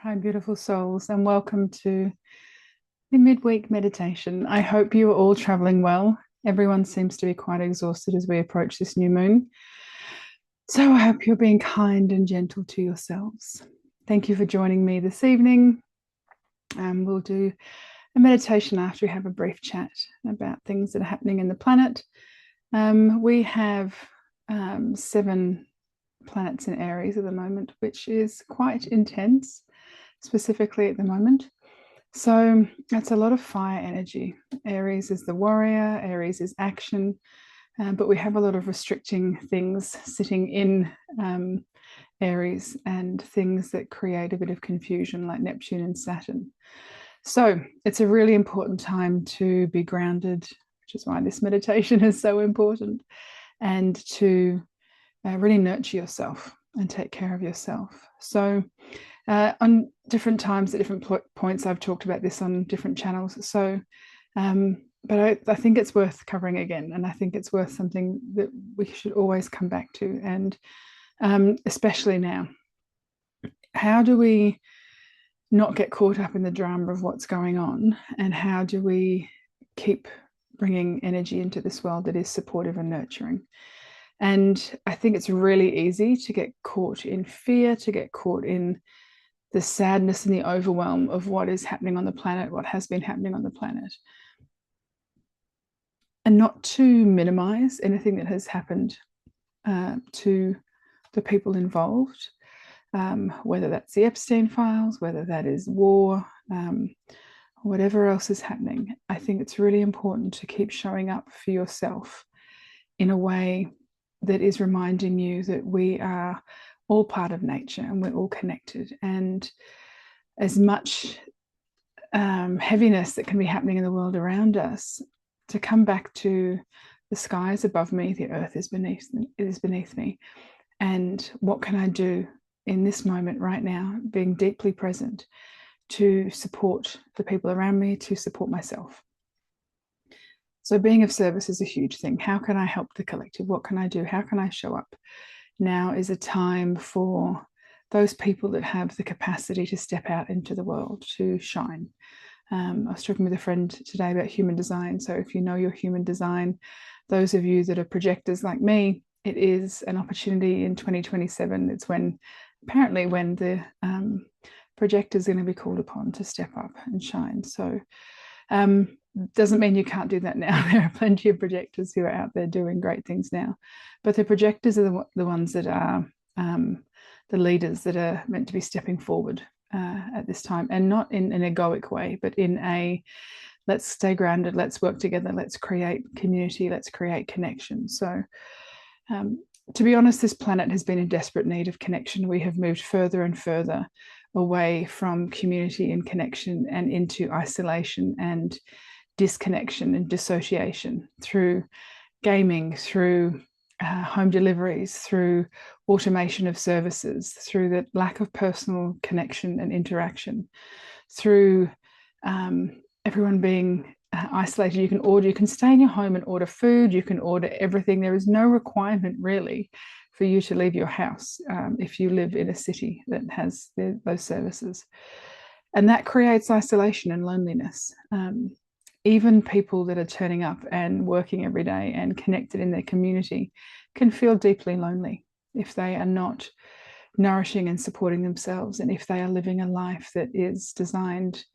Hi, beautiful souls, and welcome to the midweek meditation. I hope you are all traveling well. Everyone seems to be quite exhausted as we approach this new moon. So I hope you're being kind and gentle to yourselves. Thank you for joining me this evening. We'll do a meditation after we have a brief chat about things that are happening in the planet. We have 7 planets in Aries at the moment, which is quite intense, specifically at the moment. So that's a lot of fire energy. Aries is the warrior, Aries is action, but we have a lot of restricting things sitting in Aries and things that create a bit of confusion, like Neptune and Saturn. So it's a really important time to be grounded, which is why this meditation is so important, and to really nurture yourself and take care of yourself. So on different times at different points, I've talked about this on different channels. So, but I think it's worth covering again, and I think it's worth something that we should always come back to, and especially now. How do we not get caught up in the drama of what's going on, and how do we keep bringing energy into this world that is supportive and nurturing? And I think it's really easy to get caught in fear, to get caught in the sadness and the overwhelm of what is happening on the planet, what has been happening on the planet, and not to minimize anything that has happened to the people involved, whether that's the Epstein files, whether that is war, whatever else is happening. I think it's really important to keep showing up for yourself in a way that is reminding you that we are all part of nature and we're all connected. And as much heaviness that can be happening in the world around us, to come back to the sky is above me, the earth is beneath me. And what can I do in this moment right now, being deeply present to support the people around me, to support myself? So being of service is a huge thing. How can I help the collective? What can I do? How can I show up? Now is a time for those people that have the capacity to step out into the world, to shine. I was talking with a friend today about human design. So if you know your human design, those of you that are projectors like me, it is an opportunity in 2027. It's apparently when the projector is going to be called upon to step up and shine. So doesn't mean you can't do that now. There are plenty of projectors who are out there doing great things now, but the projectors are the ones that are the leaders that are meant to be stepping forward at this time, and not in an egoic way, but in a let's stay grounded, let's work together, let's create community, let's create connection. So to be honest, this planet has been in desperate need of connection. We have moved further and further away from community and connection and into isolation and disconnection and dissociation through gaming, through home deliveries, through automation of services, through the lack of personal connection and interaction, through everyone being isolated. You can stay in your home and order food, you can order everything. There is no requirement really for you to leave your house if you live in a city that has those services. And that creates isolation and loneliness. Even people that are turning up and working every day and connected in their community can feel deeply lonely if they are not nourishing and supporting themselves, and if they are living a life that is designed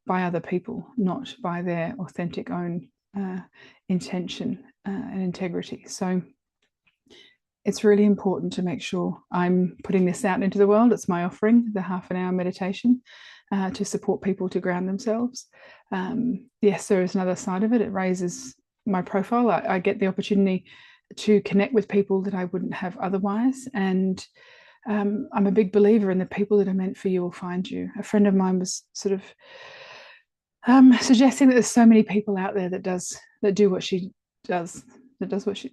by other people, not by their authentic own intention and integrity. So it's really important to make sure I'm putting this out into the world. It's my offering, the half an hour meditation, to support people to ground themselves. Yes, there is another side of it. It raises my profile. I get the opportunity to connect with people that I wouldn't have otherwise. And I'm a big believer in the people that are meant for you will find you. A friend of mine was sort of suggesting that there's so many people out there that do what she does, that does what she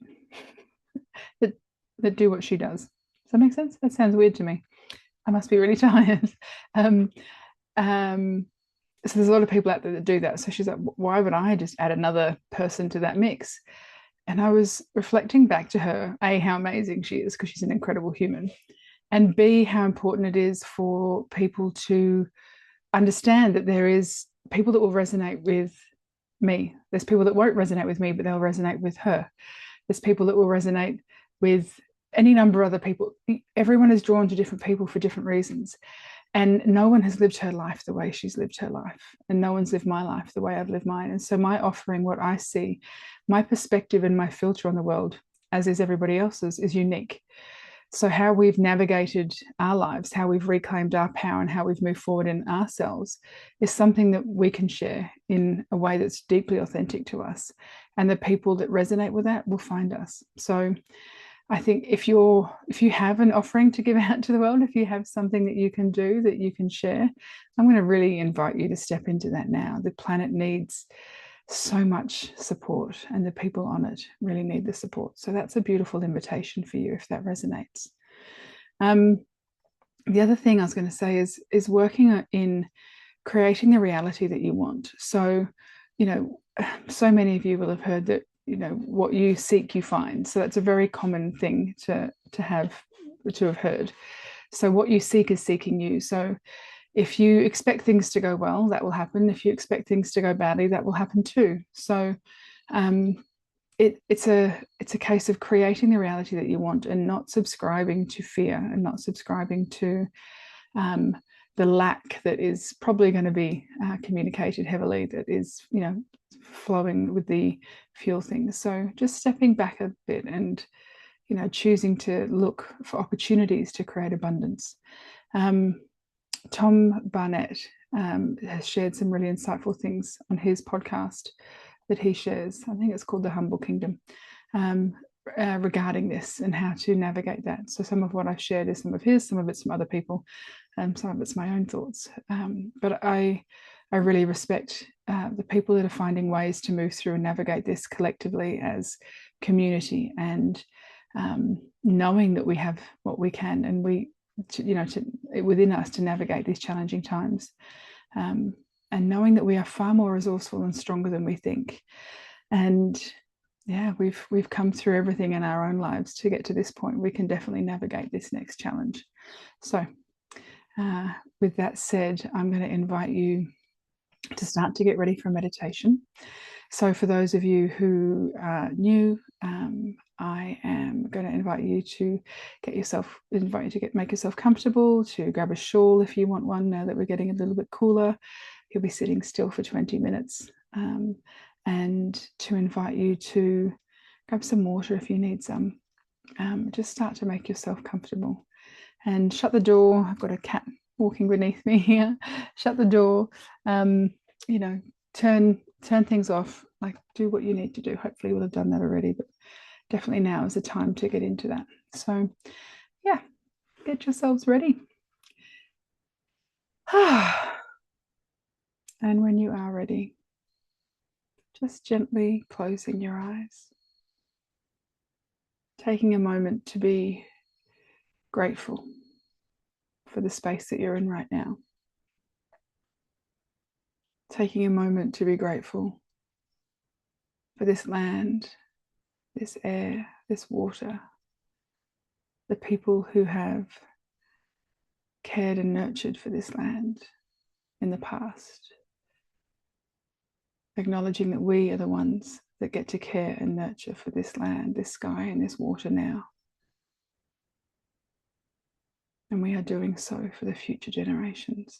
that do what she does. Does that make sense? That sounds weird to me. I must be really tired. So there's a lot of people out there that do that. So she's like, why would I just add another person to that mix? And I was reflecting back to her, how amazing she is, because she's an incredible human. and B, how important it is for people to understand that there is people that will resonate with me. There's people that won't resonate with me, but they'll resonate with her. There's people that will resonate with any number of other people. Everyone is drawn to different people for different reasons. And no one has lived her life the way she's lived her life. And no one's lived my life the way I've lived mine. And so my offering, what I see, my perspective and my filter on the world, as is everybody else's, is unique. So how we've navigated our lives, how we've reclaimed our power, and how we've moved forward in ourselves is something that we can share in a way that's deeply authentic to us. And the people that resonate with that will find us. So I think if you have an offering to give out to the world, if you have something that you can do, that you can share, I'm going to really invite you to step into that now. The planet needs so much support, and the people on it really need the support. So that's a beautiful invitation for you if that resonates. The other thing I was going to say is working in creating the reality that you want. So, so many of you will have heard that, what you seek, you find. So that's a very common thing to have heard. So what you seek is seeking you. So if you expect things to go well, that will happen. If you expect things to go badly, that will happen too. So it's a case of creating the reality that you want and not subscribing to fear and not subscribing to the lack that is probably going to be communicated heavily, that is, flowing with the fuel things. So just stepping back a bit and, choosing to look for opportunities to create abundance. Tom Barnett has shared some really insightful things on his podcast that he shares. I think it's called The Humble Kingdom, regarding this and how to navigate that. So some of what I've shared is some of his, some of it's from other people, some of it's my own thoughts. But I really respect the people that are finding ways to move through and navigate this collectively as community, and knowing that we have what we can, and within us to navigate these challenging times, and knowing that we are far more resourceful and stronger than we think. And yeah, we've come through everything in our own lives to get to this point. We can definitely navigate this next challenge. So with that said, I'm going to invite you to start to get ready for meditation. So for those of you who are new, I am going to invite you to make yourself comfortable, to grab a shawl if you want one, now that we're getting a little bit cooler. You'll be sitting still for 20 minutes, and to invite you to grab some water if you need some. Just start to make yourself comfortable and shut the door. I've got a cat walking beneath me here. Shut the door, turn things off, like do what you need to do. Hopefully you'll have done that already, but definitely now is the time to get into that. So yeah, get yourselves ready. And when you are ready, just gently closing your eyes, taking a moment to be grateful for the space that you're in right now. Taking a moment to be grateful for this land, this air, this water, the people who have cared and nurtured for this land in the past. Acknowledging that we are the ones that get to care and nurture for this land, this sky, and this water now. And we are doing so for the future generations.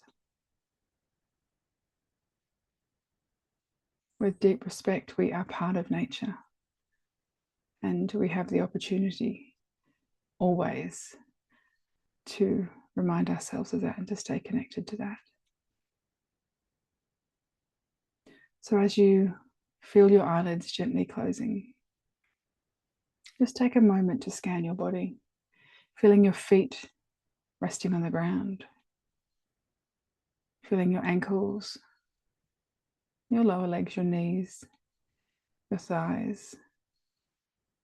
With deep respect, we are part of nature, and we have the opportunity always to remind ourselves of that and to stay connected to that. So as you feel your eyelids gently closing, just take a moment to scan your body, feeling your feet resting on the ground, feeling your ankles, your lower legs, your knees, your thighs,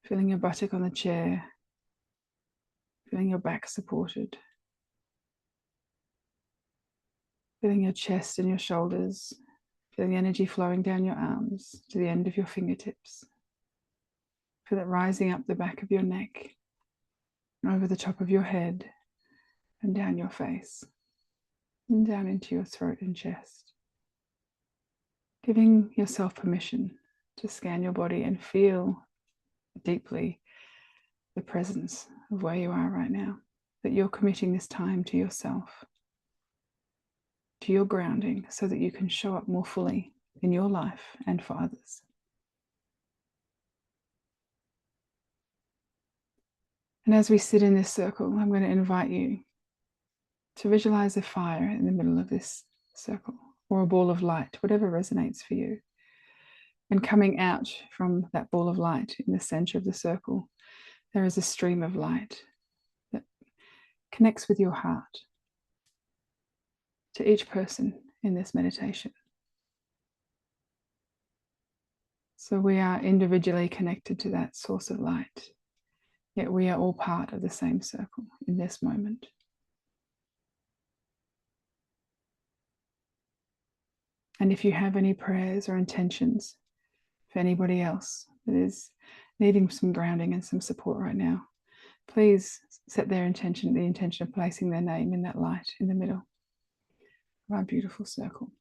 feeling your buttock on the chair, feeling your back supported, feeling your chest and your shoulders, feeling the energy flowing down your arms to the end of your fingertips. Feel it rising up the back of your neck, over the top of your head, and down your face and down into your throat and chest. Giving yourself permission to scan your body and feel deeply the presence of where you are right now, that you're committing this time to yourself, to your grounding, so that you can show up more fully in your life and for others. And as we sit in this circle, I'm going to invite you to visualize a fire in the middle of this circle, or a ball of light, whatever resonates for you. And coming out from that ball of light in the center of the circle, there is a stream of light that connects with your heart to each person in this meditation. So we are individually connected to that source of light, yet we are all part of the same circle in this moment. And if you have any prayers or intentions for anybody else that is needing some grounding and some support right now, please set their intention, the intention of placing their name in that light in the middle of our beautiful circle.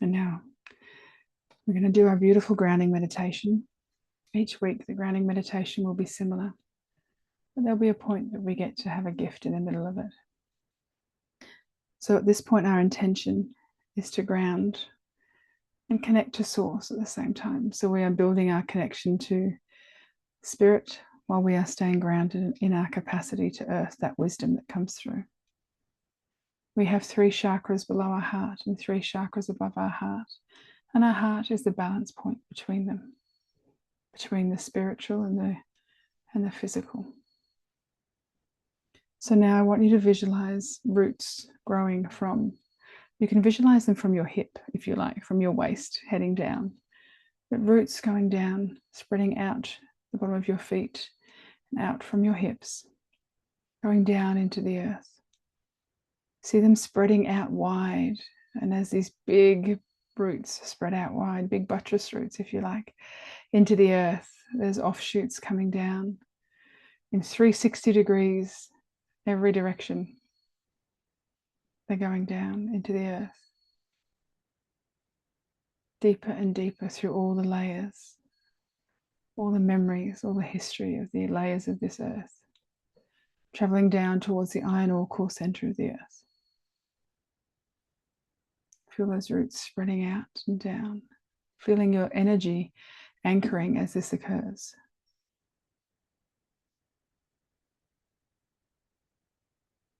And now we're going to do our beautiful grounding meditation. Each week, the grounding meditation will be similar, but there'll be a point that we get to have a gift in the middle of it. So at this point, our intention is to ground and connect to source at the same time. So we are building our connection to spirit while we are staying grounded in our capacity to earth that wisdom that comes through. We have 3 chakras below our heart and 3 chakras above our heart. And our heart is the balance point between them, between the spiritual and the physical. So now I want you to visualize roots growing from, you can visualize them from your hip, if you like, from your waist heading down. But roots going down, spreading out the bottom of your feet and out from your hips, going down into the earth. See them spreading out wide. And as these big roots spread out wide, big buttress roots, if you like, into the earth, there's offshoots coming down in 360 degrees, every direction. They're going down into the earth, deeper and deeper through all the layers, all the memories, all the history of the layers of this earth, traveling down towards the iron ore core center of the earth. Feel those roots spreading out and down, feeling your energy anchoring as this occurs.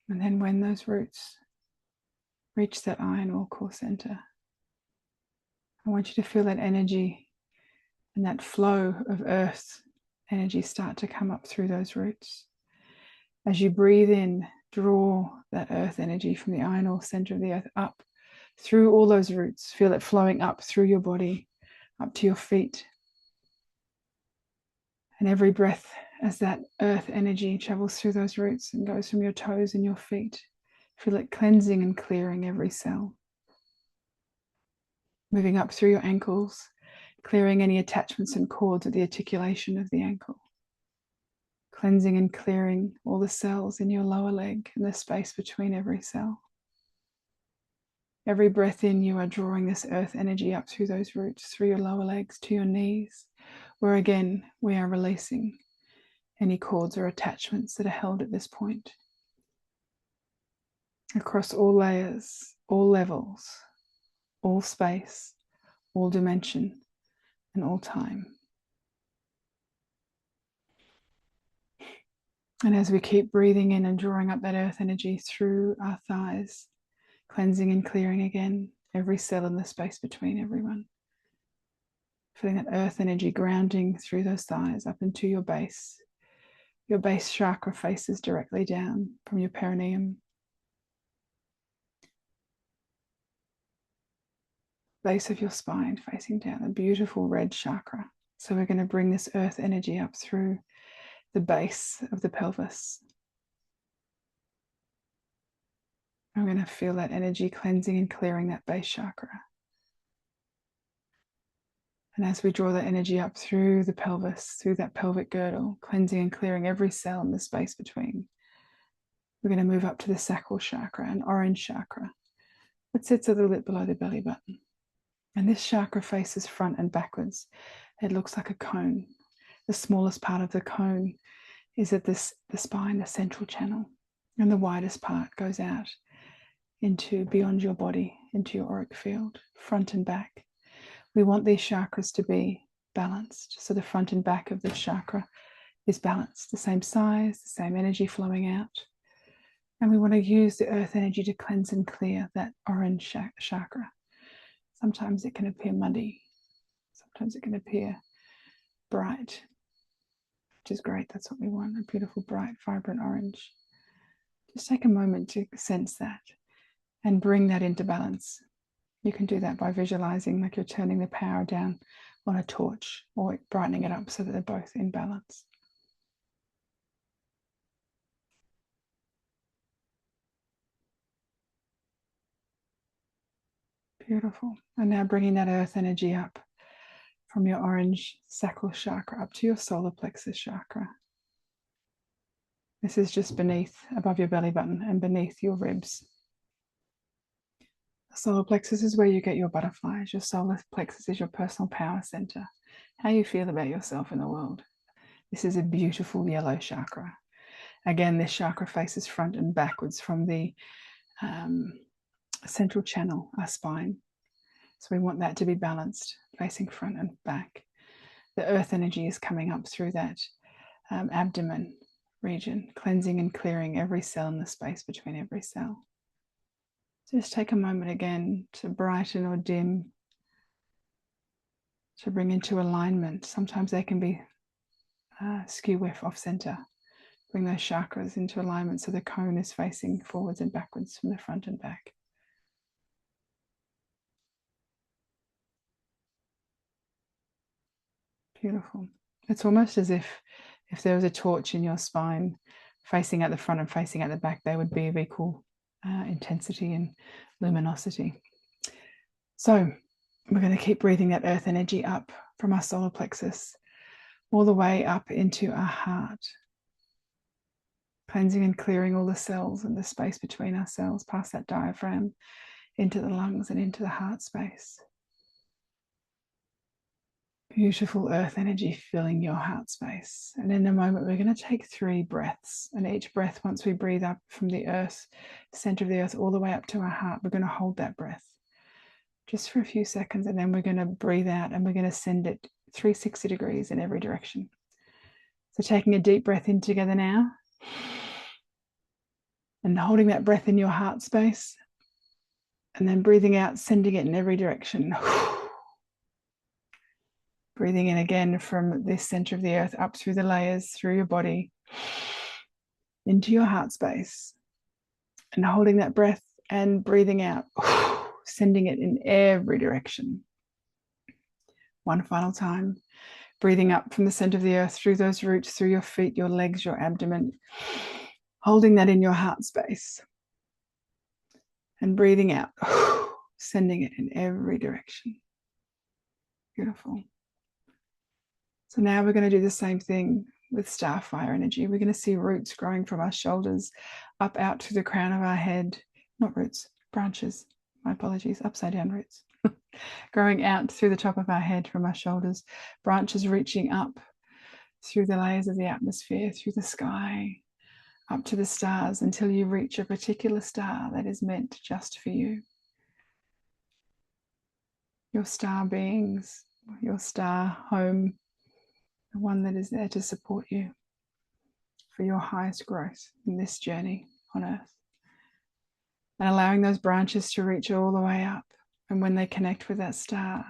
And then when those roots reach that iron ore core center, I want you to feel that energy and that flow of earth energy start to come up through those roots. As you breathe in, draw that earth energy from the iron ore center of the earth up through all those roots. Feel it flowing up through your body, up to your feet. And every breath, as that earth energy travels through those roots and goes from your toes and your feet, feel it cleansing and clearing every cell. Moving up through your ankles, clearing any attachments and cords at the articulation of the ankle. Cleansing and clearing all the cells in your lower leg and the space between every cell. Every breath in, you are drawing this earth energy up through those roots, through your lower legs to your knees, where again, we are releasing any cords or attachments that are held at this point. Across all layers, all levels, all space, all dimension, and all time. And as we keep breathing in and drawing up that earth energy through our thighs, cleansing and clearing again every cell in the space between everyone. Feeling that earth energy grounding through those thighs up into your base. Your base chakra faces directly down from your perineum. Base of your spine facing down, a beautiful red chakra. So we're going to bring this earth energy up through the base of the pelvis, I'm going to feel that energy cleansing and clearing that base chakra. And as we draw that energy up through the pelvis, through that pelvic girdle, cleansing and clearing every cell in the space between, we're going to move up to the sacral chakra, an orange chakra that sits a little bit below the belly button. And this chakra faces front and backwards. It looks like a cone. The smallest part of the cone is at the spine, the central channel. And the widest part goes out into beyond your body, into your auric field, front and back. We want these chakras to be balanced. So the front and back of the chakra is balanced, the same size, the same energy flowing out. And we want to use the earth energy to cleanse and clear that orange chakra. Sometimes it can appear muddy. Sometimes it can appear bright, which is great. That's what we want, a beautiful, bright, vibrant orange. Just take a moment to sense that and bring that into balance. You can do that by visualizing like you're turning the power down on a torch or brightening it up so that they're both in balance. Beautiful. And now bringing that earth energy up from your orange sacral chakra up to your solar plexus chakra. This is just beneath, above your belly button and beneath your ribs. The solar plexus is where you get your butterflies. Your solar plexus is your personal power center. How you feel about yourself in the world. This is a beautiful yellow chakra. Again, this chakra faces front and backwards from the central channel, our spine. So we want that to be balanced, facing front and back. The earth energy is coming up through that abdomen region, cleansing and clearing every cell in the space between every cell. So just take a moment again to brighten or dim, to bring into alignment. Sometimes they can be skew off center. Bring those chakras into alignment so the cone is facing forwards and backwards from the front and back. Beautiful. It's almost as if there was a torch in your spine facing at the front and facing at the back, they would be of equal intensity and luminosity. So we're going to keep breathing that earth energy up from our solar plexus all the way up into our heart, cleansing and clearing all the cells and the space between our cells, past that diaphragm, into the lungs and into the heart space. Beautiful earth energy filling your heart space. And in a moment, we're going to take 3 breaths. And each breath, once we breathe up from the earth, center of the earth, all the way up to our heart, we're going to hold that breath just for a few seconds. And then we're going to breathe out and we're going to send it 360 degrees in every direction. So taking a deep breath in together now. And holding that breath in your heart space. And then breathing out, sending it in every direction. Breathing in again from this center of the earth up through the layers, through your body, into your heart space. And holding that breath and breathing out, sending it in every direction. One final time. Breathing up from the center of the earth, through those roots, through your feet, your legs, your abdomen. Holding that in your heart space. And breathing out, sending it in every direction. Beautiful. So now we're going to do the same thing with starfire energy. We're going to see roots growing from our shoulders up out to the crown of our head. Not roots, branches. My apologies, upside down roots. Growing out through the top of our head from our shoulders. Branches reaching up through the layers of the atmosphere, through the sky, up to the stars until you reach a particular star that is meant just for you. Your star beings, your star home, the one that is there to support you for your highest growth in this journey on earth. And allowing those branches to reach all the way up. And when they connect with that star,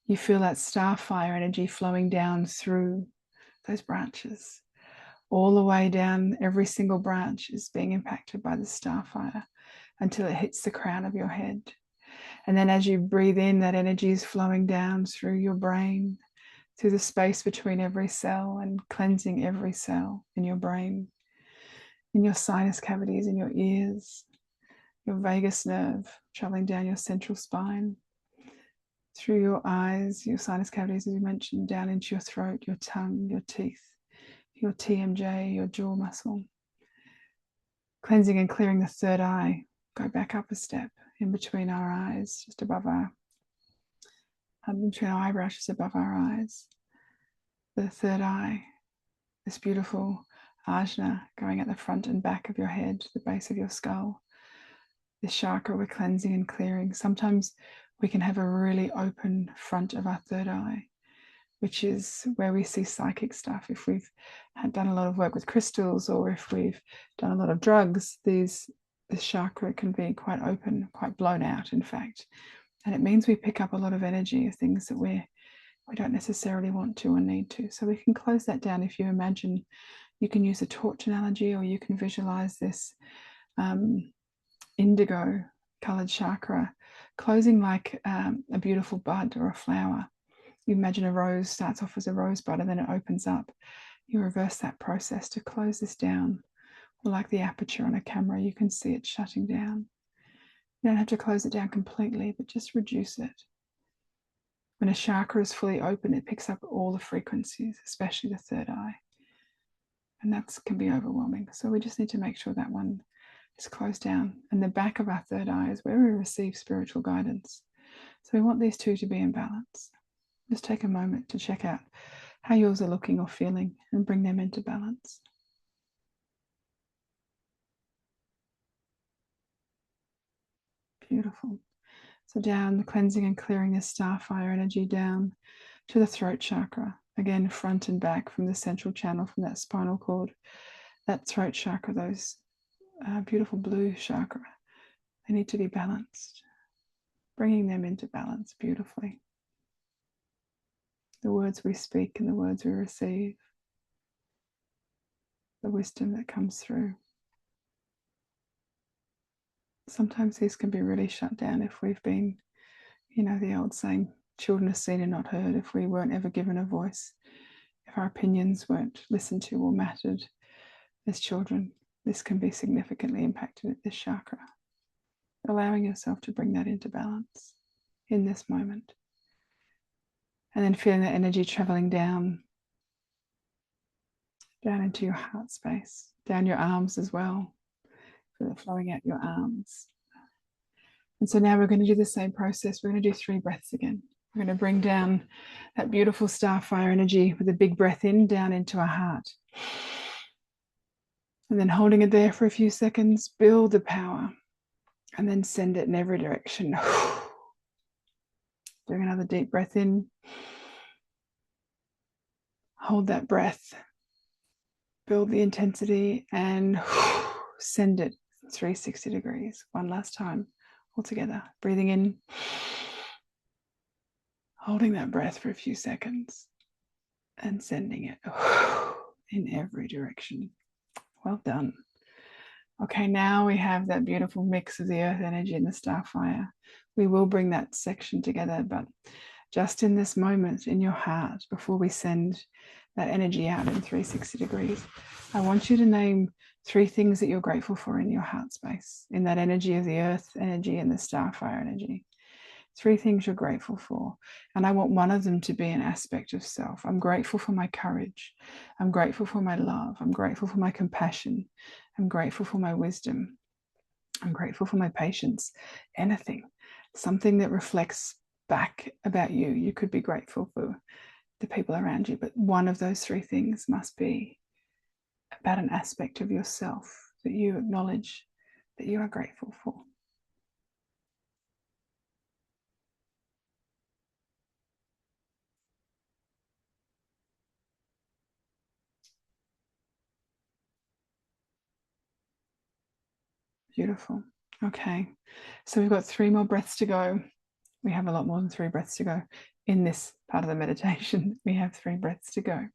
you feel that starfire energy flowing down through those branches. All the way down, every single branch is being impacted by the starfire until it hits the crown of your head. And then as you breathe in, that energy is flowing down through your brain, through the space between every cell and cleansing every cell in your brain, in your sinus cavities, in your ears, your vagus nerve, traveling down your central spine, through your eyes, your sinus cavities, as you mentioned, down into your throat, your tongue, your teeth, your TMJ, your jaw muscle. Cleansing and clearing the third eye. Go back up a step in between our eyes, just above between our eyebrows, just above our eyes. The third eye, this beautiful ajna going at the front and back of your head, the base of your skull. This chakra we're cleansing and clearing. Sometimes we can have a really open front of our third eye, which is where we see psychic stuff. If we've done a lot of work with crystals, or if we've done a lot of drugs, this chakra can be quite open, quite blown out, in fact. And it means we pick up a lot of energy of things that we don't necessarily want to or need to. So we can close that down. If you imagine, you can use a torch analogy, or you can visualize this indigo colored chakra closing like a beautiful bud or a flower. You imagine a rose starts off as a rosebud and then it opens up. You reverse that process to close this down. Or like the aperture on a camera, you can see it shutting down. You don't have to close it down completely, but just reduce it. When a chakra is fully open, it picks up all the frequencies, especially the third eye. And that can be overwhelming. So we just need to make sure that one is closed down. And the back of our third eye is where we receive spiritual guidance. So we want these two to be in balance. Just take a moment to check out how yours are looking or feeling and bring them into balance. Beautiful. So down, the cleansing and clearing the starfire energy down to the throat chakra. Again, front and back from the central channel, from that spinal cord, that throat chakra, those beautiful blue chakra. They need to be balanced. Bringing them into balance beautifully. The words we speak and the words we receive. The wisdom that comes through. Sometimes these can be really shut down if we've been, the old saying, children are seen and not heard. If we weren't ever given a voice, if our opinions weren't listened to or mattered as children, this can be significantly impacted at this chakra. Allowing yourself to bring that into balance in this moment. And then feeling that energy traveling down into your heart space, down your arms as well. Feel it flowing out your arms. And so now we're going to do the same process. We're going to do 3 breaths again. We're going to bring down that beautiful starfire energy with a big breath in, down into our heart. And then holding it there for a few seconds, build the power, and then send it in every direction. Doing another deep breath in. Hold that breath. Build the intensity and send it 360 degrees. One last time, all together. Breathing in. Holding that breath for a few seconds and sending it in every direction. Well done. Okay, now we have that beautiful mix of the earth energy and the starfire. We will bring that section together, but just in this moment in your heart, before we send that energy out in 360 degrees, I want you to name 3 things that you're grateful for in your heart space, in that energy of the earth energy and the starfire energy. 3 things you're grateful for. And I want one of them to be an aspect of self. I'm grateful for my courage. I'm grateful for my love. I'm grateful for my compassion. I'm grateful for my wisdom. I'm grateful for my patience. Anything, something that reflects back about you. You could be grateful for the people around you, but one of those 3 things must be about an aspect of yourself that you acknowledge that you are grateful for. Beautiful. Okay, so we've got 3 more breaths to go. We have a lot more than 3 breaths to go in this part of the meditation. We have 3 breaths to go.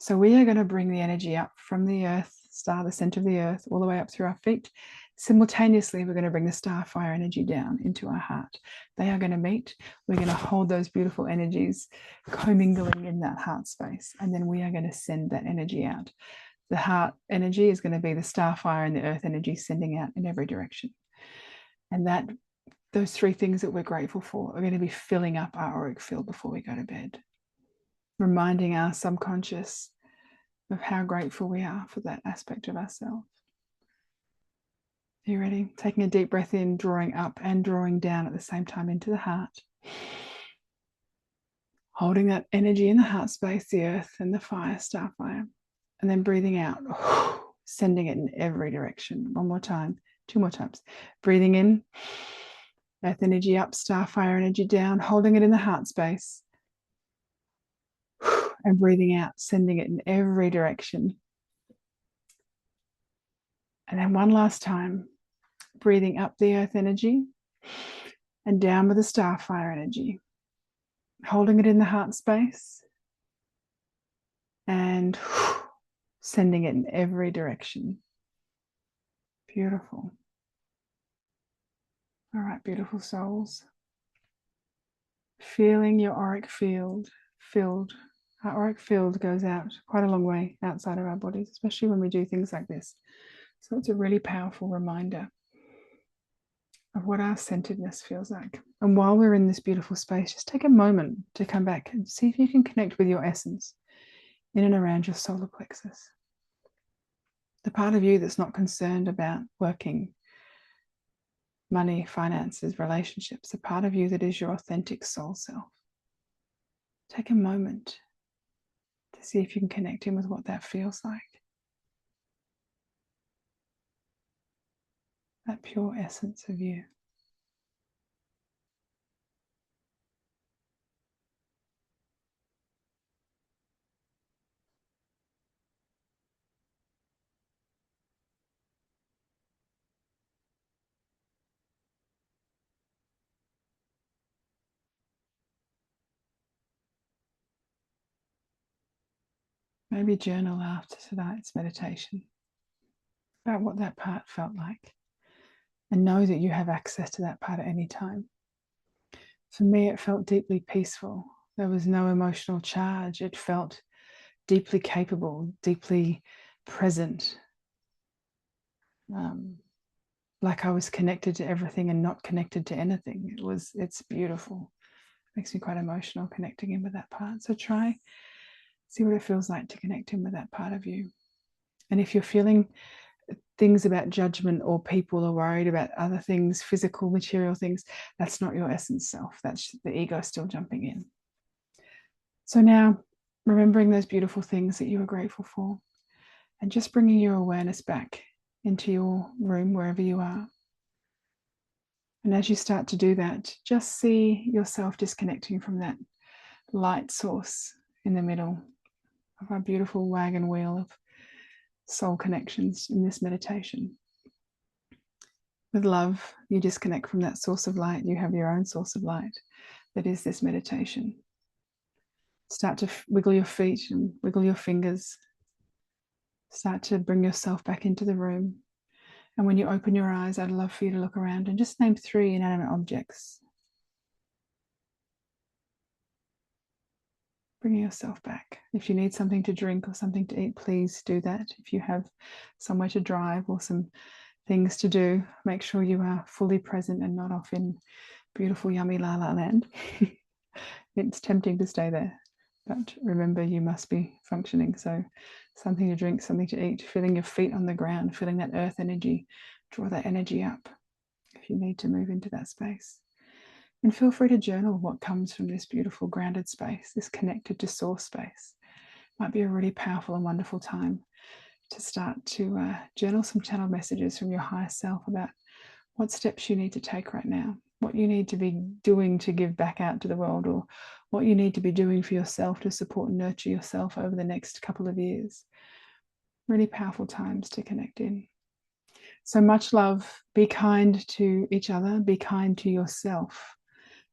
So we are going to bring the energy up from the earth, the center of the earth, all the way up through our feet. Simultaneously, we're going to bring the starfire energy down into our heart. They are going to meet. We're going to hold those beautiful energies commingling in that heart space. And then we are going to send that energy out. The heart energy is going to be the starfire and the earth energy sending out in every direction. And that those three things that we're grateful for are going to be filling up our auric field before we go to bed, reminding our subconscious of how grateful we are for that aspect of ourselves. Are you ready? Taking a deep breath in, drawing up and drawing down at the same time into the heart. Holding that energy in the heart space, the earth and the fire, star fire. And then breathing out, sending it in every direction. One more time, two more times. Breathing in, earth energy up, star fire energy down, holding it in the heart space. And breathing out, sending it in every direction. And then one last time, breathing up the earth energy and down with the star fire energy. Holding it in the heart space and sending it in every direction. Beautiful. All right, beautiful souls. Feeling your auric field filled. Our auric field goes out quite a long way outside of our bodies, especially when we do things like this. So it's a really powerful reminder of what our centeredness feels like. And while we're in this beautiful space, just take a moment to come back and see if you can connect with your essence in and around your solar plexus. The part of you that's not concerned about working, money, finances, relationships, the part of you that is your authentic soul self. Take a moment to see if you can connect in with what that feels like. That pure essence of you. Maybe journal after tonight's meditation about what that part felt like, and know that you have access to that part at any time. For me, it felt deeply peaceful. There was no emotional charge. It felt deeply capable, deeply present, like I was connected to everything and not connected to anything. It's beautiful. Makes me quite emotional connecting in with that part. So try, see what it feels like to connect in with that part of you. And if you're feeling things about judgment or people are worried about other things, physical, material things, that's not your essence self. That's the ego still jumping in. So now, remembering those beautiful things that you are grateful for, and just bringing your awareness back into your room, wherever you are. And as you start to do that, just see yourself disconnecting from that light source in the middle of our beautiful wagon wheel of soul connections in this meditation. With love, you disconnect from that source of light. You have your own source of light that is this meditation. Start to wiggle your feet and wiggle your fingers. Start to bring yourself back into the room. And when you open your eyes, I'd love for you to look around and just name 3 inanimate objects. Bringing yourself back. If you need something to drink or something to eat, please do that. If you have somewhere to drive or some things to do, make sure you are fully present and not off in beautiful, yummy La La Land. It's tempting to stay there, but remember you must be functioning. So something to drink, something to eat, feeling your feet on the ground, feeling that earth energy, draw that energy up if you need to move into that space. And feel free to journal what comes from this beautiful grounded space, this connected to source space. Might be a really powerful and wonderful time to start to journal some channel messages from your higher self about what steps you need to take right now, what you need to be doing to give back out to the world, or what you need to be doing for yourself to support and nurture yourself over the next couple of years. Really powerful times to connect in. So much love. Be kind to each other. Be kind to yourself,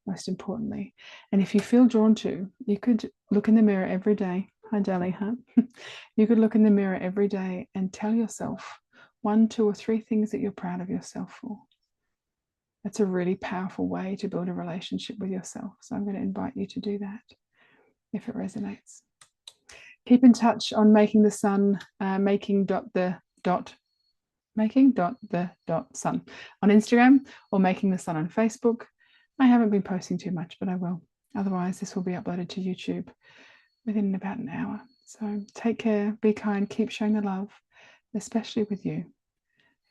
most importantly. And if you feel drawn to, you could look in the mirror every day. Hi, Dali, huh? You could look in the mirror every day and tell yourself 1, 2, or 3 things that you're proud of yourself for. That's a really powerful way to build a relationship with yourself. So I'm going to invite you to do that if it resonates. Keep in touch on Making the Sun, making the dot making.the.sun on Instagram, or Making the Sun on Facebook. I haven't been posting too much, but I will. Otherwise, this will be uploaded to YouTube within about an hour. So take care, be kind, keep showing the love, especially with you.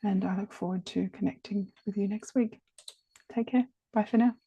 And I look forward to connecting with you next week. Take care. Bye for now.